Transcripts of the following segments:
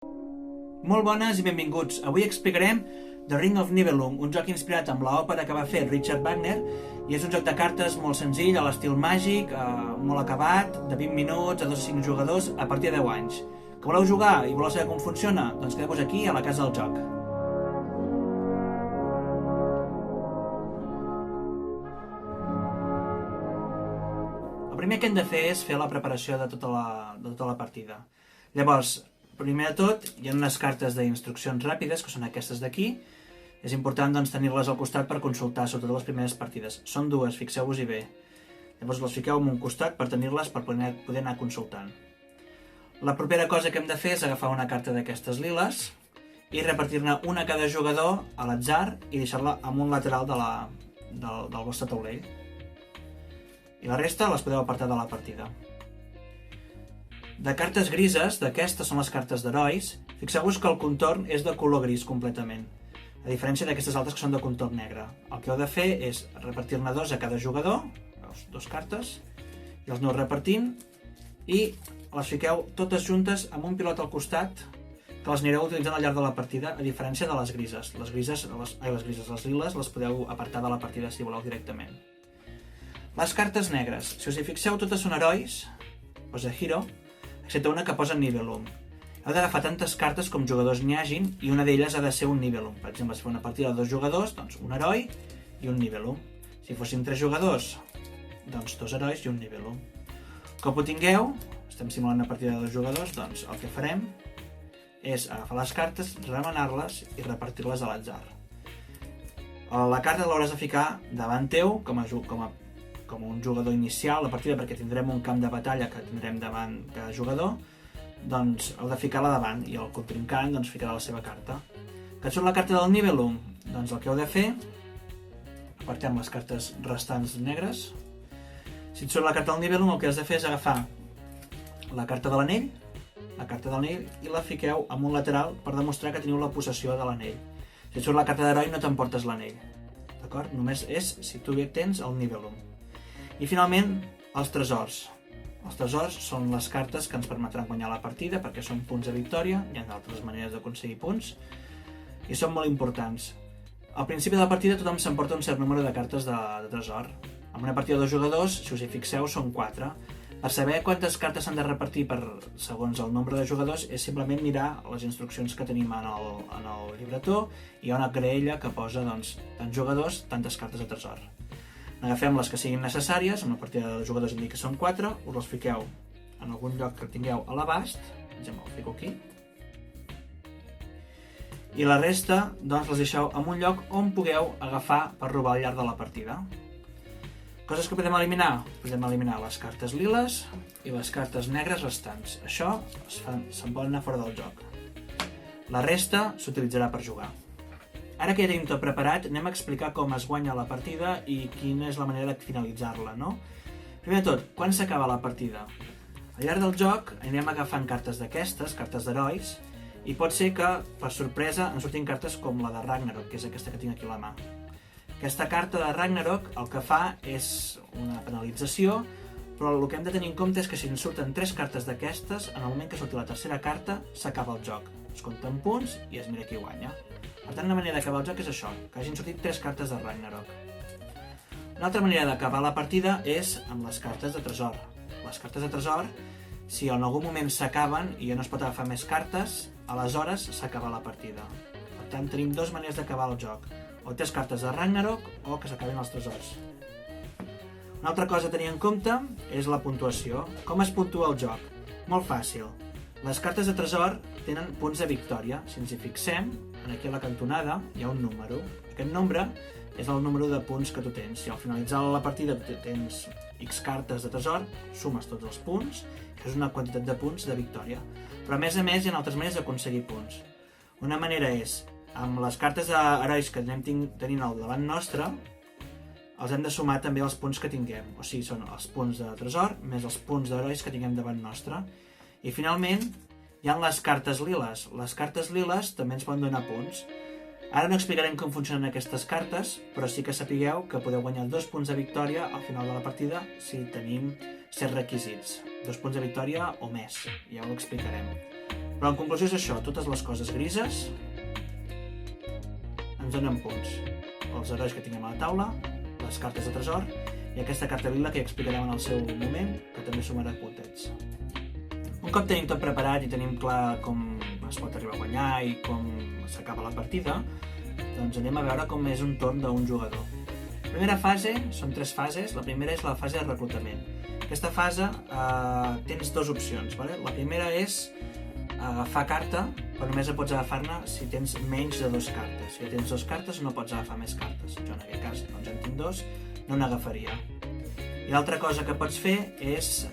Molt bones i benvinguts. Avui explicarem The Ring of Nibelung, un joc inspirat amb l'òpera que va fer Richard Wagner, i és un joc de cartes molt senzill, a l'estil màgic, molt acabat, de 20 minuts, a 2 a 5 jugadors, a partir de 10 anys. Que voleu jugar i voleu saber com funciona? Doncs quedeu-vos aquí, a la casa del joc. El primer que hem de fer és fer la preparació de tota la partida. Llavors, primer de tot, hi ha unes cartes d'instruccions ràpides, que són aquestes d'aquí. És important tenir-les al costat per consultar, sobretot les primeres partides. Són dues, fixeu-vos-hi bé. Llavors les fiqueu en un costat per tenir-les per poder anar consultant. La propera cosa que hem de fer és agafar una carta d'aquestes liles i repartir-ne una a cada jugador a l'atzar i deixar-la en un lateral del vostre taulell. I la resta les podeu apartar de la partida. De cartes grises, d'aquestes són les cartes d'herois, fixeu-vos que el contorn és de color gris completament, a diferència d'aquestes altres que són de contorn negre. El que heu de fer és repartir-ne dos a cada jugador, dos cartes, i els aneu repartint, i les fiqueu totes juntes amb un pilot al costat, que les anireu utilitzant al llarg de la partida, a diferència de les grises. Les liles les podeu apartar de la partida si voleu directament. Les cartes negres, si us hi fixeu, totes són herois, posa Hero, excepte una que posa Nibelung. Heu d'agafar tantes cartes com jugadors n'hi hagin i una d'elles ha de ser un Nibelung. Per exemple, si fa una partida de 2 jugadors, doncs un heroi i un Nibelung. Si fossin 3 jugadors, doncs 2 herois i un Nibelung. Com ho tingueu, estem simulant una partida de 2 jugadors, doncs el que farem és agafar les cartes, remenar-les i repartir-les a l'atzar. La carta l'hauràs de ficar davant teu com un jugador inicial a la partida, perquè tindrem un camp de batalla que tindrem davant cada jugador, doncs heu de ficar-la davant i el contrincant ficarà la seva carta. Que et surt la carta del Nibelung? Doncs el que heu de fer, apartem les cartes restants negres. Si et surt la carta del Nibelung, el que has de fer és agafar la carta de l'anell, i la fiqueu en un lateral per demostrar que teniu la possessió de l'anell. Si et surt la carta d'heroi, no t'emportes l'anell. D'acord? Només és si tu tens el Nibelung. I finalment, els tresors. Els tresors són les cartes que ens permetran guanyar la partida perquè són punts de victòria, hi ha d'altres maneres d'aconseguir punts, i són molt importants. Al principi de la partida tothom s'emporta un cert número de cartes de tresor. En una partida de 2 jugadors, si us hi fixeu, són 4. Per saber quantes cartes s'han de repartir segons el nombre de jugadors és simplement mirar les instruccions que tenim en el llibretó. Hi ha una graella que posa tants jugadors, tantes cartes de tresor. Agafem les que siguin necessàries, en una partida de jugadors indica que són 4, us les fiqueu en algun lloc que tingueu a l'abast, per exemple, el fico aquí, i la resta les deixeu en un lloc on pugueu agafar per robar al llarg de la partida. Coses que podem eliminar? Podem eliminar les cartes liles i les cartes negres restants. Això se'n poden anar fora del joc. La resta s'utilitzarà per jugar. Ara que ja tenim tot preparat, anem a explicar com es guanya la partida i quina és la manera de finalitzar-la, no? Primer de tot, quan s'acaba la partida? Al llarg del joc anirem agafant cartes d'aquestes, cartes d'herois, i pot ser que, per sorpresa, ens surtin cartes com la de Ragnarok, que és aquesta que tinc aquí a la mà. Aquesta carta de Ragnarok el que fa és una penalització, però el que hem de tenir en compte és que si ens surten 3 cartes d'aquestes, en el moment que surti la tercera carta, s'acaba el joc. Es compten punts i es mira qui guanya. Per tant, una manera d'acabar el joc és això, que hagin sortit 3 cartes de Ragnarok. Una altra manera d'acabar la partida és amb les cartes de tresor. Les cartes de tresor, si en algun moment s'acaben i ja no es pot agafar més cartes, aleshores s'acaba la partida. Per tant, tenim 2 maneres d'acabar el joc. O 3 cartes de Ragnarok o que s'acabin els tresors. Una altra cosa a tenir en compte és la puntuació. Com es puntua el joc? Molt fàcil. Les cartes de tresor tenen punts de victòria. Si ens hi fixem, aquí a la cantonada hi ha un número. Aquest nombre és el número de punts que tu tens. Si al finalitzar la partida tens X cartes de tresor, sumes tots els punts, que és una quantitat de punts de victòria. Però a més hi ha altres maneres d'aconseguir punts. Una manera és, amb les cartes d'herois que anem tenint al davant nostre, els hem de sumar també els punts que tinguem. O sigui, són els punts de tresor més els punts d'herois que tinguem davant nostre. I finalment, hi ha les cartes liles. Les cartes liles també ens poden donar punts. Ara no explicarem com funcionen aquestes cartes, però sí que sapigueu que podeu guanyar 2 punts de victòria al final de la partida si tenim certs requisits. 2 punts de victòria o més, ja ho explicarem. Però en conclusió és això, totes les coses grises ens donen punts. Els herois que tinguem a la taula, les cartes de tresor i aquesta carta lila que ja explicarem en el seu moment, que també sumarà puntets. Un cop tenim tot preparat i tenim clar com es pot arribar a guanyar i com s'acaba la partida, doncs anem a veure com és un torn d'un jugador. La primera fase, són 3 fases, la primera és la fase de reclutament. Aquesta fase tens 2 opcions. Vale? La primera és agafar carta, però només pots agafar-ne si tens menys de 2 cartes. Si ja tens 2 cartes no pots agafar més cartes. Jo en aquest cas doncs en tinc 2, no n'agafaria. I l'altra cosa que pots fer és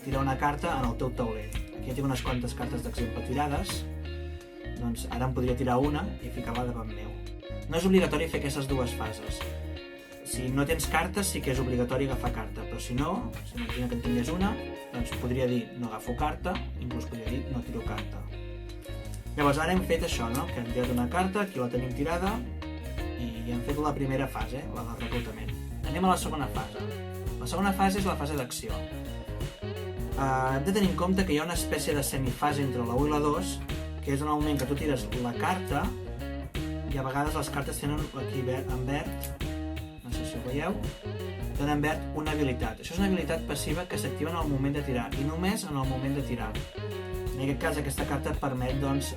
tirar una carta en el teu taulell. Aquí tinc unes quantes cartes d'exemple tirades, doncs ara en podria tirar una i ficar-la davant meu. No és obligatori fer aquestes 2 fases. Si no tens cartes sí que és obligatori agafar carta, però si no, si m'imagina que en tingués una, doncs podria dir no agafo carta, inclús podria dir no tiro carta. Llavors ara hem fet això, no? Que hem tirat una carta, aquí la tenim tirada i hem fet la primera fase, la del reclutament. Anem a la segona fase. La segona fase és la fase d'acció. Hem de tenir en compte que hi ha una espècie de semifase entre la 1 i la 2, que és en el moment que tu tires la carta i a vegades les cartes tenen aquí en verd, no sé si ho veieu, tenen en verd una habilitat. Això és una habilitat passiva que s'activa en el moment de tirar i només en el moment de tirar. En aquest cas aquesta carta et permet, doncs,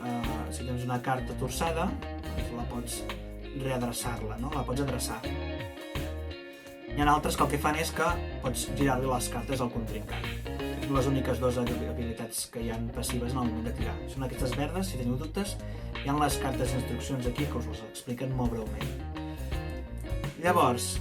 si tens una carta torçada, doncs la pots readreçar-la, no? La pots adreçar. Hi ha altres que el que fan és que pots girar-li les cartes al contrincant. Les úniques 2 habilitats que hi ha passives en el moment de tirar. Són aquestes verdes, si teniu dubtes, hi ha les cartes d'instruccions aquí que us les expliquen molt breument. Llavors,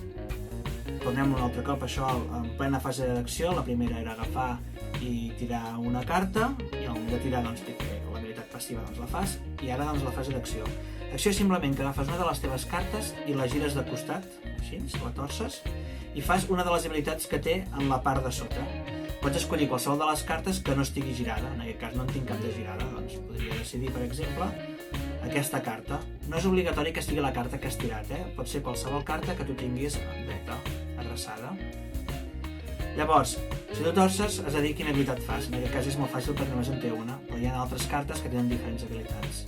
tornem un altre cop això en plena fase d'acció. La primera era agafar i tirar una carta i al moment de tirar doncs, l'habilitat passiva doncs, la fas i ara doncs, la fase d'acció. L'acció és simplement que agafes una de les teves cartes i la gires de costat, així, la torces, i fas una de les habilitats que té en la part de sota. Pots escollir qualsevol de les cartes que no estigui girada, en aquest cas no en tinc cap de girada, doncs podria decidir, per exemple, aquesta carta. No és obligatori que estigui la carta que has tirat, pot ser qualsevol carta que tu tinguis dreta, adreçada. Llavors, si tu torces, has de dir quina habilitat fas. En aquest cas és molt fàcil perquè només en té una, però hi ha altres cartes que tenen diferents habilitats.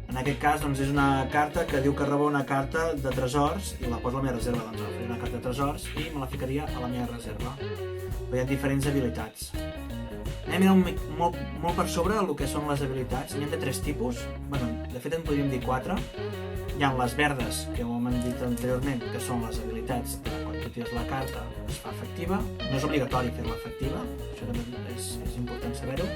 En aquest cas doncs, és una carta que diu que roba una carta de tresors i la poso a la meva reserva. Doncs agafaria una carta de tresors i me la ficaria a la meva reserva. Però hi ha diferents habilitats. Anem a mirar molt per sobre el que són les habilitats. N'hi ha de 3 tipus. De fet en podríem dir 4. Hi ha les verdes, que ho hem dit anteriorment, que són les habilitats que quan tu tires la carta es fa efectiva. No és obligatori fer-la efectiva, això també és important saber-ho.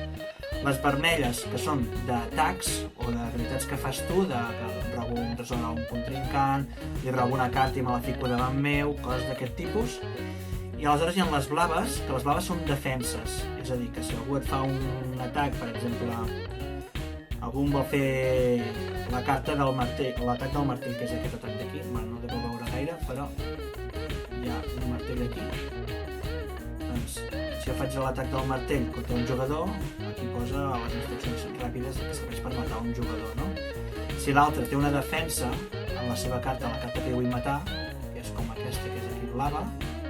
Les vermelles, que són d'atacs o d'habilitats que fas tu, que robo un tresor a un contrincant, li robo una carta i me la fico davant meu, coses d'aquest tipus. I aleshores hi ha les blaves, que les blaves són defenses. És a dir, que si algú et fa un atac, per exemple, algú vol fer la carta del martell, l'atac del martell, que és aquest atac d'aquí, no deu veure gaire, però hi ha un martell aquí. Doncs, si jo faig l'atac del martell contra un jugador, aquí posa les instruccions ràpides que serveix per matar un jugador, no? Si l'altre té una defensa en la seva carta, la carta que jo vull matar, que és com aquesta, que és aquí blava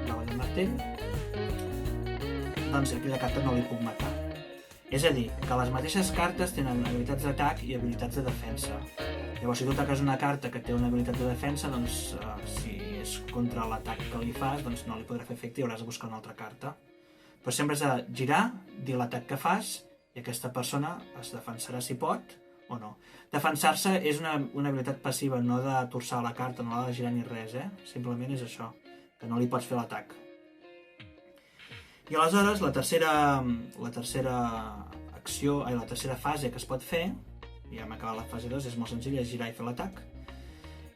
del martell, doncs aquella carta no li puc matar. És a dir, que les mateixes cartes tenen habilitats d'atac i habilitats de defensa. Llavors, si tu ataques una carta que té una habilitat de defensa, doncs si és contra l'atac que li fas, doncs no li podrà fer efecte i hauràs de buscar una altra carta. Però sempre has de girar, dir l'atac que fas i aquesta persona es defensarà si pot o no. Defensar-se és una habilitat passiva, no de torçar la carta, no l'ha de girar ni res, simplement és això, que no li pots fer l'atac. I aleshores la tercera fase que es pot fer, ja hem acabat la fase 2, és molt senzill, és girar i fer l'atac,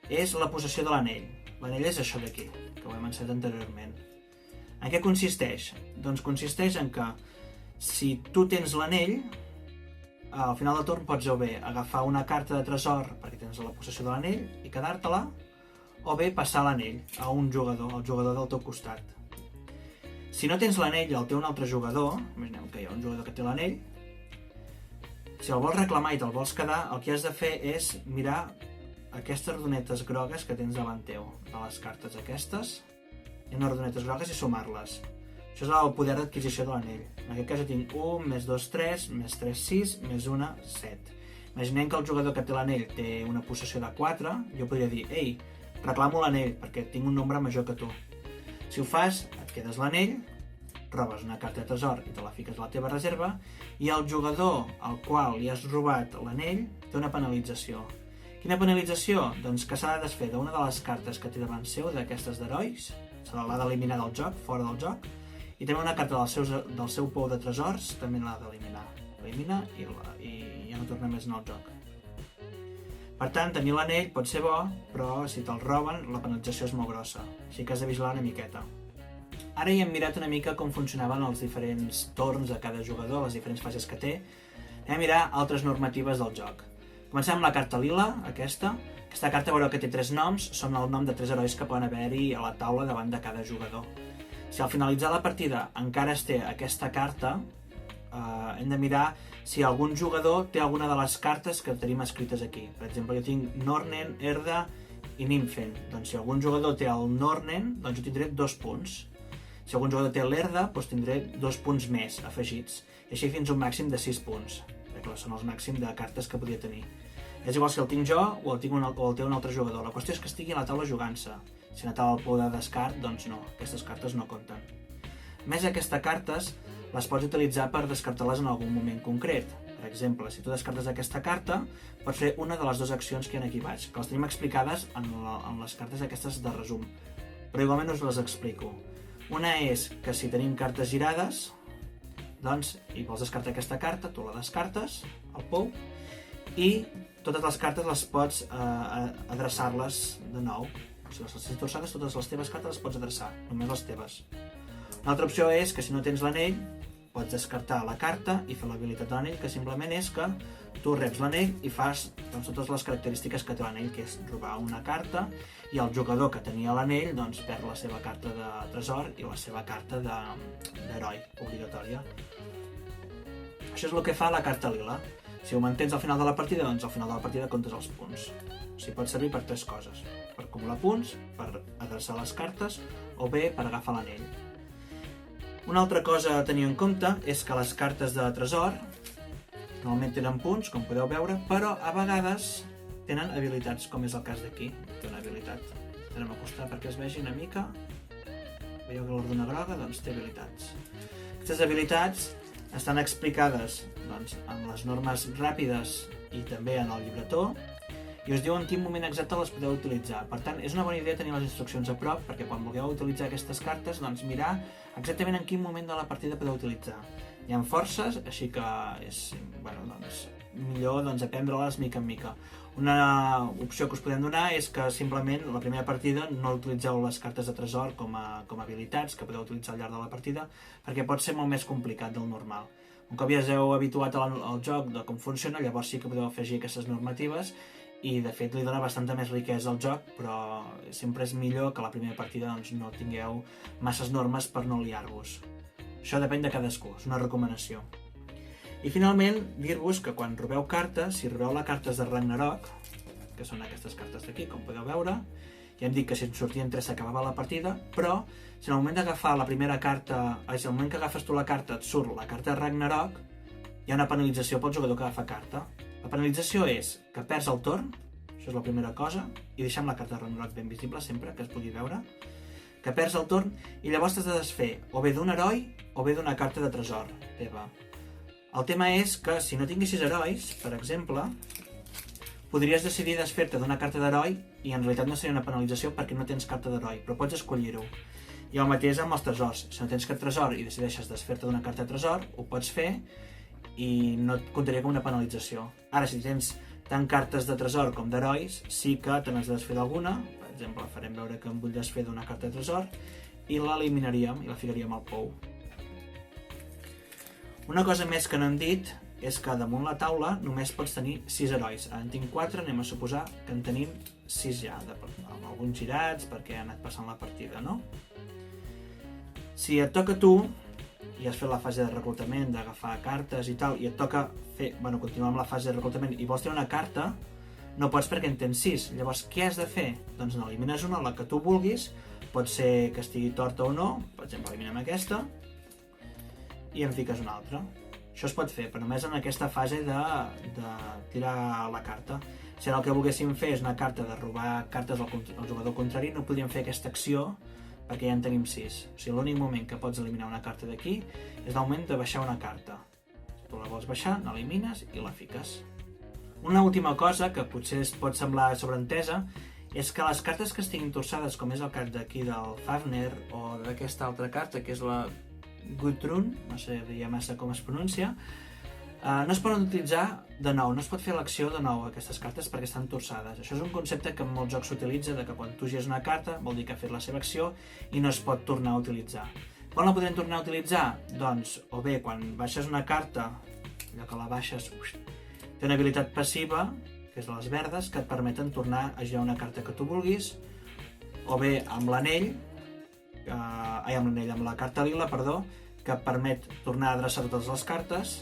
és la possessió de l'anell. L'anell és això d'aquí, que ho hem ensenyat anteriorment. En què consisteix? Doncs consisteix en que si tu tens l'anell, al final del torn pots o bé agafar una carta de tresor perquè tens la possessió de l'anell i quedar-te-la, o bé passar l'anell a un jugador, al jugador del teu costat. Si no tens l'anell i el té un altre jugador, imaginem que hi ha un jugador que té l'anell, si el vols reclamar i te'l vols quedar, el que has de fer és mirar aquestes rodonetes grogues que tens davant teu, de les cartes aquestes, hi ha unes rodonetes grogues i sumar-les. Això és el poder d'adquisició de l'anell. En aquest cas jo tinc 1, més 2, 3, més 3, 6, més 1, 7. Imaginem que el jugador que té l'anell té una possessió de 4, jo podria dir, ei, reclamo l'anell perquè tinc un nombre major que tu. Si ho fas, et quedes l'anell, robes una carta de tresor i te la fiques a la teva reserva, i el jugador al qual li has robat l'anell té una penalització. Quina penalització? Doncs que s'ha de desfer d'una de les cartes que té davant seu, d'aquestes d'herois, se l'ha d'eliminar del joc, fora del joc, i també una carta del seu pou de tresors també l'ha d'eliminar. Elimina i ja no torna més en el joc. Per tant, tenir l'anell pot ser bo, però si te'l roben, la penalització és molt grossa, així que has de vigilar una miqueta. Ara ja hem mirat una mica com funcionaven els diferents torns de cada jugador, les diferents fases que té. Anem a mirar altres normatives del joc. Comencem amb la carta lila, aquesta. Aquesta carta veureu que té 3 noms, són el nom de 3 herois que poden haver-hi a la taula davant de cada jugador. Si al finalitzar la partida encara es té aquesta carta, hem de mirar si algun jugador té alguna de les cartes que tenim escrites aquí. Per exemple, jo tinc Nornen, Erda i Nimfen. Doncs si algun jugador té el Nornen, doncs jo tindré 2 punts. Si algun jugador té l'Erda, doncs tindré 2 punts més afegits. I així fins a un màxim de 6 punts. Perquè són els màxims de cartes que podria tenir. És igual si el tinc jo o el té un altre jugador. La qüestió és que estigui a la taula jugant-se. Si no té el pou de descart, doncs no, aquestes cartes no compten. A més, aquestes cartes les pots utilitzar per descartar-les en algun moment concret. Per exemple, si tu descartes aquesta carta, pots fer una de les 2 accions que hi ha aquí baix, que les tenim explicades en les cartes aquestes de resum, però igualment us les explico. Una és que si tenim cartes girades, doncs, i vols descartar aquesta carta, tu la descartes al pou, i totes les cartes les pots adreçar-les de nou. Si les tens torçades, totes les teves cartes les pots adreçar, només les teves. Una altra opció és que si no tens l'anell, pots descartar la carta i fer l'habilitat de l'anell, que simplement és que tu reps l'anell i fas totes les característiques que té l'anell, que és robar una carta, i el jugador que tenia l'anell doncs, perd la seva carta de tresor i la seva carta d'heroi obligatòria. Això és el que fa la carta lila. Si ho mantens al final de la partida, doncs al final de la partida comptes els punts. O sigui, pot servir per 3 coses. Per acumular punts, per adreçar les cartes o bé per agafar l'anell. Una altra cosa a tenir en compte és que les cartes de tresor normalment tenen punts, com podeu veure, però a vegades tenen habilitats, com és el cas d'aquí. Té una habilitat. Anem a acostar perquè es vegi una mica. Veieu que l'ordena groga, doncs té habilitats. Aquestes habilitats estan explicades en les normes ràpides i també en el llibretó, i us diuen en quin moment exacte les podeu utilitzar. Per tant, és una bona idea tenir les instruccions a prop, perquè quan vulgueu utilitzar aquestes cartes, doncs mirar exactament en quin moment de la partida podeu utilitzar. Hi ha forces, així que és millor aprendre-les mica en mica. Una opció que us podem donar és que simplement la primera partida no utilitzeu les cartes de tresor com a habilitats que podeu utilitzar al llarg de la partida, perquè pot ser molt més complicat del normal. Un cop ja us heu habituat al joc de com funciona, llavors sí que podeu afegir aquestes normatives i de fet li dona bastanta més riquesa al joc, però sempre és millor que la primera partida no tingueu masses normes per no liar-vos. Això depèn de cadascú, és una recomanació. I finalment, dir-vos que quan robeu cartes, si robeu les cartes de Ragnarok, que són aquestes cartes d'aquí, com podeu veure, ja hem dit que si en sortien 3 s'acabava la partida, però si en el moment d'agafar la primera carta, si al moment que agafes tu la carta et surt la carta de Ragnarok, hi ha una penalització pel jugador que agafa carta. La penalització és que perds el torn, això és la primera cosa, i deixem la carta de Ragnarok ben visible sempre, que es pugui veure, que perds el torn i llavors t'has de desfer o bé d'un heroi o bé d'una carta de tresor teva. El tema és que si no tinguessis herois, per exemple, podries decidir desfer-te d'una carta d'heroi i en realitat no seria una penalització perquè no tens carta d'heroi, però pots escollir-ho. I el mateix amb els tresors. Si no tens cap tresor i decideixes desfer-te d'una carta de tresor, ho pots fer i no et comptaria com una penalització. Ara, si tens tant cartes de tresor com d'herois, sí que te n'has de desfer d'alguna. Per exemple, farem veure que em vull desfer d'una carta de tresor i l'eliminaríem i la ficaríem al pou. Una cosa més que no hem dit és que damunt la taula només pots tenir 6 herois. Ara en tinc 4, anem a suposar que en tenim 6 ja, amb alguns girats perquè ha anat passant la partida, no? Si et toca a tu, i has fet la fase de reclutament, d'agafar cartes i tal, i et toca continuar amb la fase de reclutament i vols tenir una carta, no pots perquè en tens 6. Llavors, què has de fer? Doncs n'elimines una, la que tu vulguis, pot ser que estigui torta o no, per exemple, eliminem aquesta, i en fiques una altra. Això es pot fer, però només en aquesta fase de tirar la carta. Si ara el que volguéssim fer és una carta de robar cartes al jugador contrari, no podríem fer aquesta acció perquè ja en tenim 6. O sigui, l'únic moment que pots eliminar una carta d'aquí és el moment de baixar una carta. Si tu la vols baixar, n'elimines i la fiques. Una última cosa que potser es pot semblar sobreentesa és que les cartes que estiguin torçades, com és el cas d'aquí del Fafner o d'aquesta altra carta, que és la Gudrun, no sé massa com es pronuncia, no es poden utilitzar de nou, no es pot fer l'acció de nou aquestes cartes perquè estan torçades. Això és un concepte que en molts jocs s'utilitza, de que quan tu gires una carta vol dir que ha fet la seva acció i no es pot tornar a utilitzar. Quan la podrem tornar a utilitzar? Doncs, o bé, quan baixes una carta, allò que la baixes, té una habilitat passiva, que és de les verdes, que et permeten tornar a girar una carta que tu vulguis, o bé amb l'anell, amb la carta lila, perdó, que et permet tornar a adreçar totes les cartes,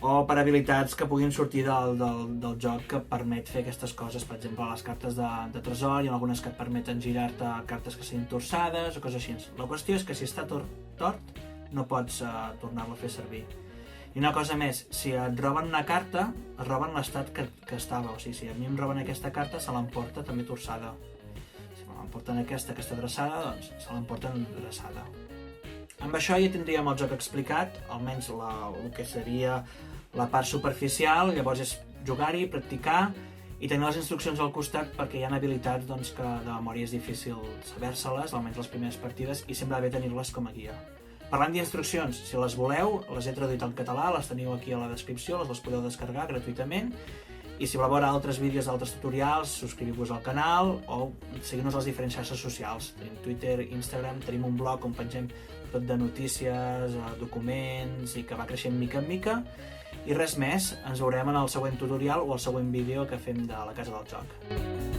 o per habilitats que puguin sortir del joc que permet fer aquestes coses, per exemple les cartes de tresor, hi ha algunes que et permeten girar-te cartes que siguin torçades o coses així. La qüestió és que si està tort no pots tornar-lo a fer servir. I una cosa més, si et roben una carta, es roben l'estat que estava, o sigui, si a mi em roben aquesta carta, se l'emporta també torçada. Si me l'emporten aquesta que està adreçada, doncs se l'emporten adreçada. Amb això ja tindríem el joc explicat, almenys el que seria la part superficial, llavors és jugar-hi, practicar i tenir les instruccions al costat perquè hi ha habilitats que de memòria és difícil saber-se-les, almenys les primeres partides, i sempre va bé tenir-les com a guia. Parlant d'instruccions, si les voleu, les he traduït al català, les teniu aquí a la descripció, les podeu descarregar gratuïtament, i si voleu veure altres vídeos d'altres tutorials, subscriviu-vos al canal o seguiu-nos a les diferents xarxes socials. Tenim Twitter, Instagram, tenim un blog on pengem tot de notícies, documents i que va creixent mica en mica. I res més, ens veurem en el següent tutorial o el següent vídeo que fem de la Casa del Joc.